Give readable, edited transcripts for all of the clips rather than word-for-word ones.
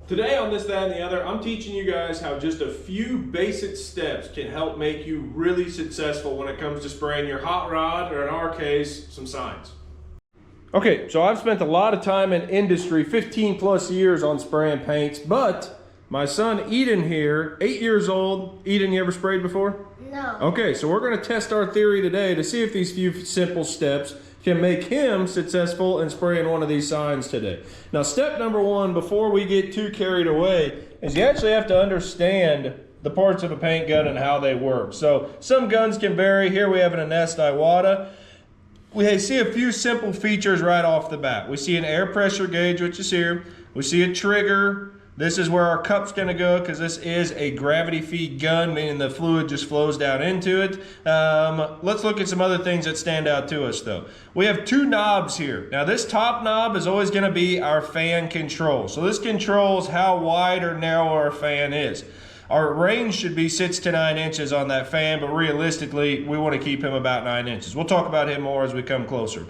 Today on This, That, and the Other, I'm teaching you guys how just a few basic steps can help make you really successful when it comes to spraying your hot rod, or in our case, some signs. Okay, so I've spent a lot of time in industry, 15 plus years on spraying paints, but my son Eden here, 8 years old. Eden, you ever sprayed before? No. Okay, so we're gonna test our theory today to see if these few simple steps can make him successful in spraying one of these signs today. Now, step number one, before we get too carried away, is you actually have to understand the parts of a paint gun and how they work. So some guns can vary. Here we have an Ernest Iwata. We see a few simple features right off the bat. We see an air pressure gauge, which is here. We see a trigger. This is where our cup's gonna go because this is a gravity feed gun, meaning the fluid just flows down into it. Let's look at some other things that stand out to us though. We have two knobs here. Now this top knob is always gonna be our fan control. So this controls how wide or narrow our fan is. Our range should be 6 to 9 inches on that fan, but realistically, we want to keep him about 9 inches. We'll talk about him more as we come closer.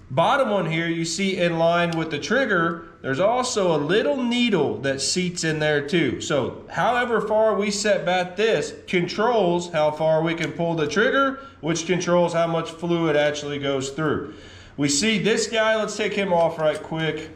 Bottom one here, you see in line with the trigger, there's also a little needle that seats in there too. So however far we set back this controls how far we can pull the trigger, which controls how much fluid actually goes through. We see this guy, let's take him off right quick.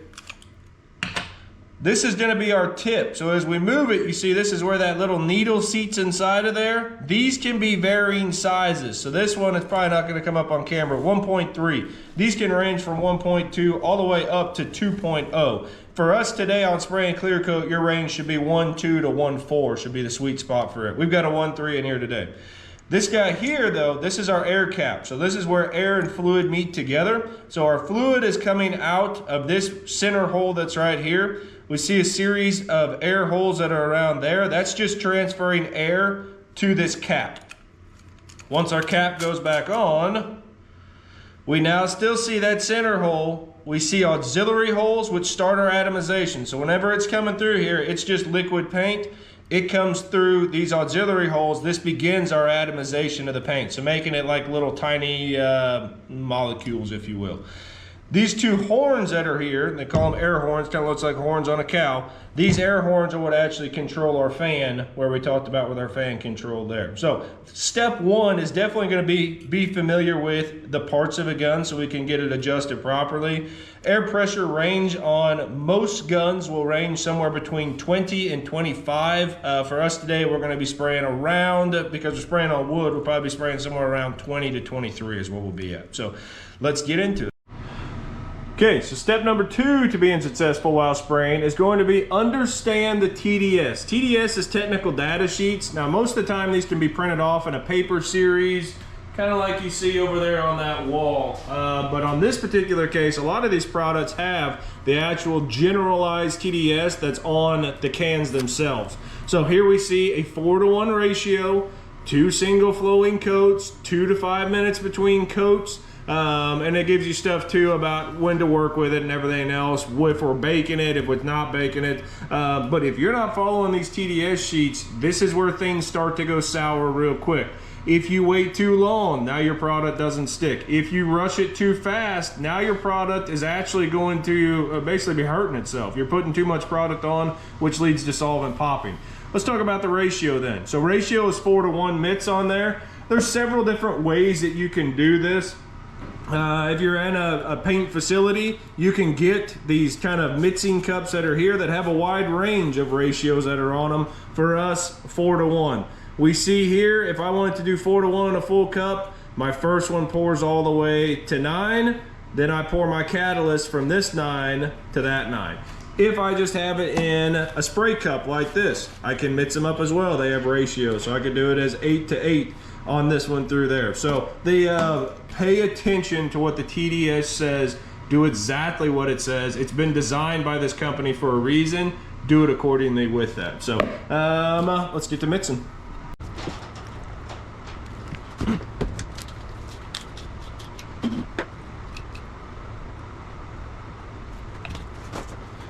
This is going to be our tip. So as we move it, you see this is where that little needle seats inside of there. These can be varying sizes. So this one is probably not going to come up on camera, 1.3. These can range from 1.2 all the way up to 2.0. For us today on spray and clear coat, your range should be 1.2 to 1.4 should be the sweet spot for it. We've got a 1.3 in here today. This guy here though, this is our air cap. So this is where air and fluid meet together. So our fluid is coming out of this center hole that's right here. We see a series of air holes that are around there. That's just transferring air to this cap. Once our cap goes back on, we now still see that center hole. We see auxiliary holes which start our atomization. So whenever it's coming through here, it's just liquid paint. It comes through these auxiliary holes. This begins our atomization of the paint. So making it like little tiny molecules, if you will. These two horns that are here, they call them air horns, kind of looks like horns on a cow. These air horns are what actually control our fan, where we talked about with our fan control there. So step one is definitely going to be familiar with the parts of a gun so we can get it adjusted properly. Air pressure range on most guns will range somewhere between 20 and 25. For us today, we're going to be spraying around, because we're spraying on wood, we'll probably be spraying somewhere around 20 to 23 is what we'll be at. So let's get into it. Okay, so step number two to being successful while spraying is going to be understand the TDS. TDS is technical data sheets. Now, most of the time, these can be printed off in a paper series, kind of like you see over there on that wall. But on this particular case, a lot of these products have the actual generalized TDS that's on the cans themselves. So here we see a 4-to-1 ratio, 2 single flowing coats, 2 to 5 minutes between coats. And it gives you stuff too about when to work with it and everything else, if we're baking it, if we're not baking it. But if you're not following these TDS sheets, this is where things start to go sour real quick. If you wait too long, now your product doesn't stick. If you rush it too fast, now your product is actually going to basically be hurting itself. You're putting too much product on, which leads to solvent popping. Let's talk about the ratio then. So ratio is 4-to-1 mitts on there. There's several different ways that you can do this. If you're in a paint facility, you can get these kind of mixing cups that are here that have a wide range of ratios that are on them. For us, 4-to-1. We see here, if I wanted to do 4-to-1 in a full cup, my first one pours all the way to 9. Then I pour my catalyst from this 9 to that 9. If I just have it in a spray cup like this, I can mix them up as well. They have ratios, so I could do it as 8-to-8 on this one through there. So pay attention to what the TDS says. Do exactly what it says. It's been designed by this company for a reason. Do it accordingly with that. So let's get to mixing.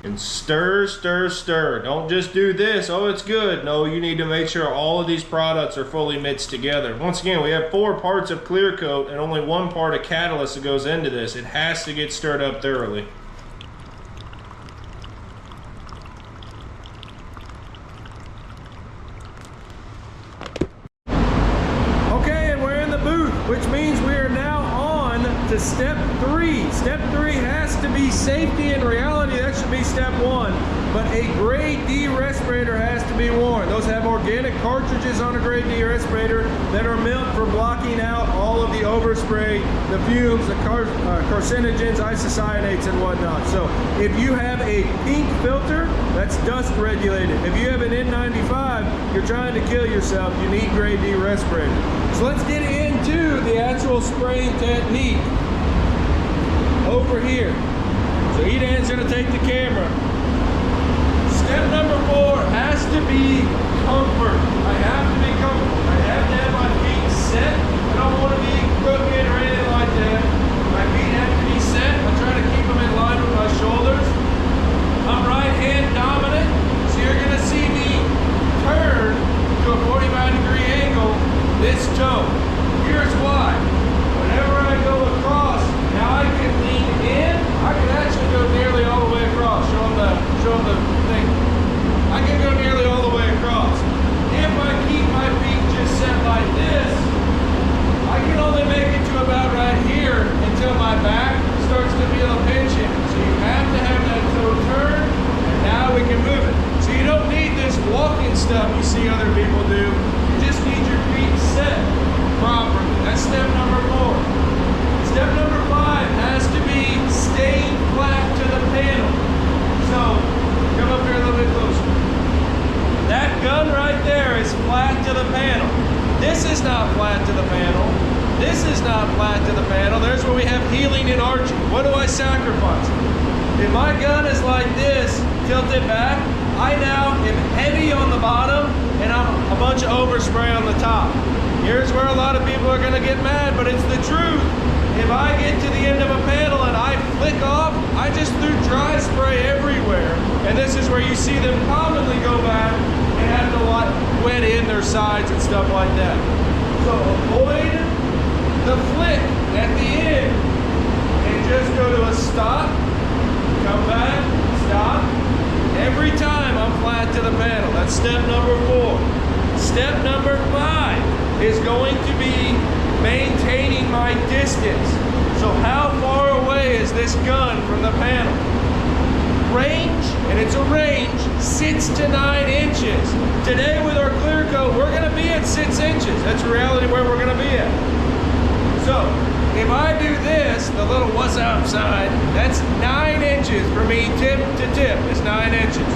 And stir, stir, stir. Don't just do this, oh, it's good. No, you need to make sure all of these products are fully mixed together. Once again, we have 4 parts of clear coat and only 1 part of catalyst that goes into this. It has to get stirred up thoroughly. step 3. Step 3 has to be safety. In reality, that should be step 1. But a grade D respirator has to be worn. Those have organic cartridges on a grade D respirator that are meant for blocking out all of the overspray, the fumes, the carcinogens, isocyanates, and whatnot. So if you have a pink filter, that's dust regulated. If you have an N95, you're trying to kill yourself, you need grade D respirator. So let's get into the actual spraying technique over here. So Edan's gonna take the camera. Step number 4 has to be comfort. I have to be comfortable. I have to have my feet set. I don't want to be crooked or anything like that. My feet have to be set. I try to keep them in line with my shoulders. I'm right hand dominant, so you're going to see me turn to a 45-degree angle this toe. Here's why. Whenever I go across, now I can lean in. I can actually go nearly all the way across. Show them the thing. I can go nearly all the way across. If I keep my feet just set like this, I can only make it to about right here until my back starts to feel a pinching. So you have to have that toe turn, and now we can move it. So you don't need this walking stuff you see other people do. You just need your feet set properly. That's step number 4. Step number 5 has to be staying flat to the panel. So come up here a little bit closer. That gun right there is flat to the panel. This is not flat to the panel. This is not flat to the panel. There's where we have healing and arching. What do I sacrifice? If my gun is like this, tilted back, I now am heavy on the bottom and I'm a bunch of overspray on the top. Here's where a lot of people are gonna get mad, but it's the truth. If I get to the end of a panel and I flick off, I just threw dry spray everywhere. And this is where you see them commonly go back and have to wet in their sides and stuff like that. So avoid the flick at the end and just go to a stop, come back, stop. Every time I'm flat to the panel. That's step number 4. Step number 5 is going to be maintaining my distance. So how far away is this gun from the panel? Range, and it's a range, 6 to 9 inches. Today with our clear coat, we're gonna be at 6 inches. That's reality where we're gonna be at. So if I do this, the little what's outside, that's 9 inches for me, tip to tip is 9 inches.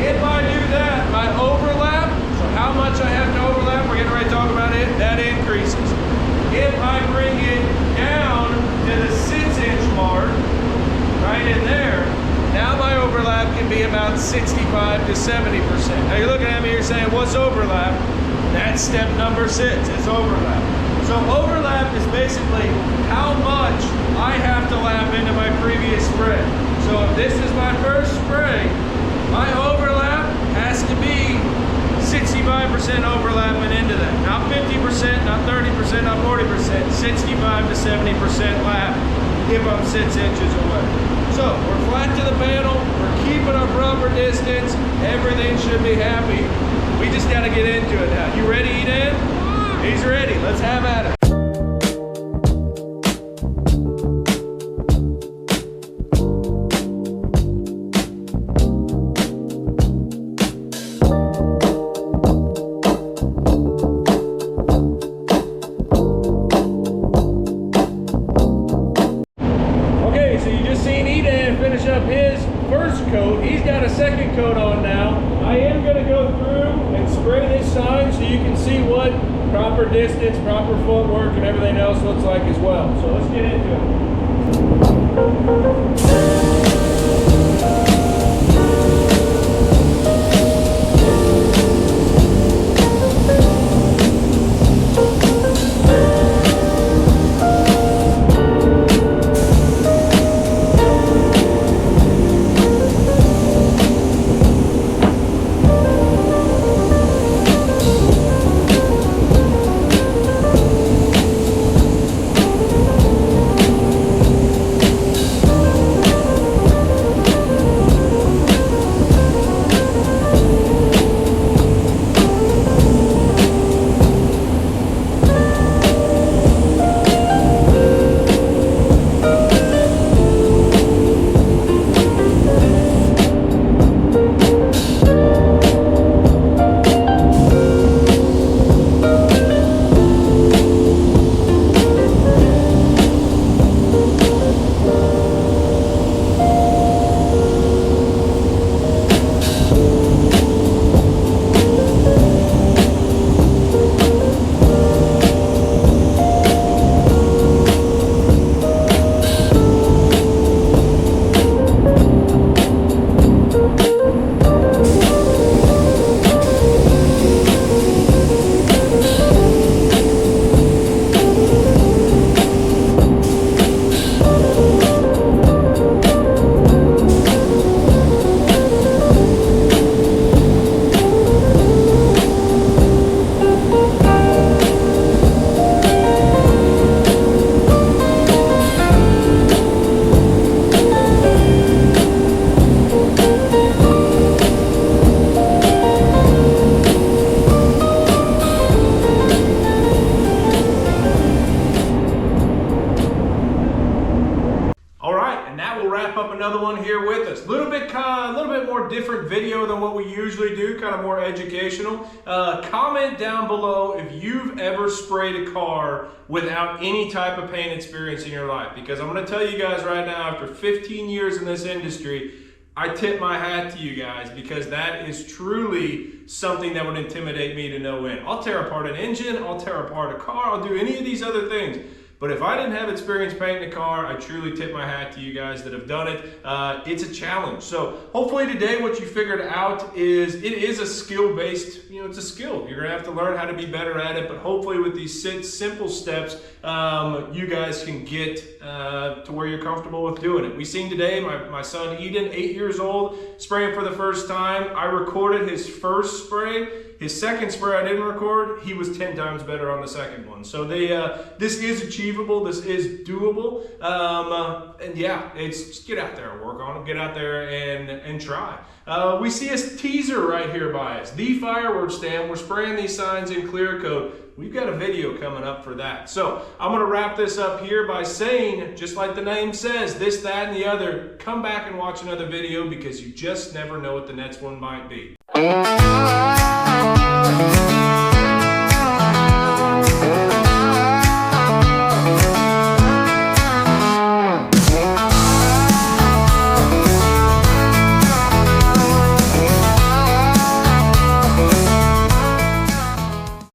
If I do that, my overlap, so how much I have to overlap, we're getting ready to talk about it, that increases. If I bring it down to the 6-inch mark, right in there, now my overlap can be about 65 to 70%. Now you're looking at me, you're saying, what's overlap? That's step number 6, is overlap. So overlap is basically how much I have to lap into my previous spray. So if this is my first spray, my overlap has to be 65% overlapping into that. Not 50%, not 30%, not 40%, 65 to 70% lap if I'm 6 inches away. So we're flat to the panel, we're keeping our proper distance, everything should be happy. We just gotta get into it now. You ready, Edan? He's ready, let's have at it. Up his first coat. He's got a second coat on now. I am going to go through and spray this sign so you can see what proper distance, proper footwork, and everything else looks like as well. So let's get into it. more different video than what we usually do, kind of more educational. Comment down below if you've ever sprayed a car without any type of paint experience in your life, because I'm going to tell you guys right now, after 15 years in this industry, I tip my hat to you guys, because that is truly something that would intimidate me to no end. I'll tear apart an engine, I'll tear apart a car, I'll do any of these other things. But if I didn't have experience painting a car, I truly tip my hat to you guys that have done it. It's a challenge. So hopefully today what you figured out is it is a skill-based, it's a skill. You're gonna have to learn how to be better at it, but hopefully with these 6 simple steps, you guys can get to where you're comfortable with doing it. We seen today my son Eden, 8 years old, spraying for the first time. I recorded his first spray. His second spray I didn't record. He was 10 times better on the second one. So this is achievable. This is doable. And yeah, it's just get out there and work on it. Get out there and try. We see a teaser right here by us. The fireworks stand. We're spraying these signs in clear coat. We've got a video coming up for that. So I'm going to wrap this up here by saying, just like the name says, this, that, and the other, come back and watch another video, because you just never know what the next one might be.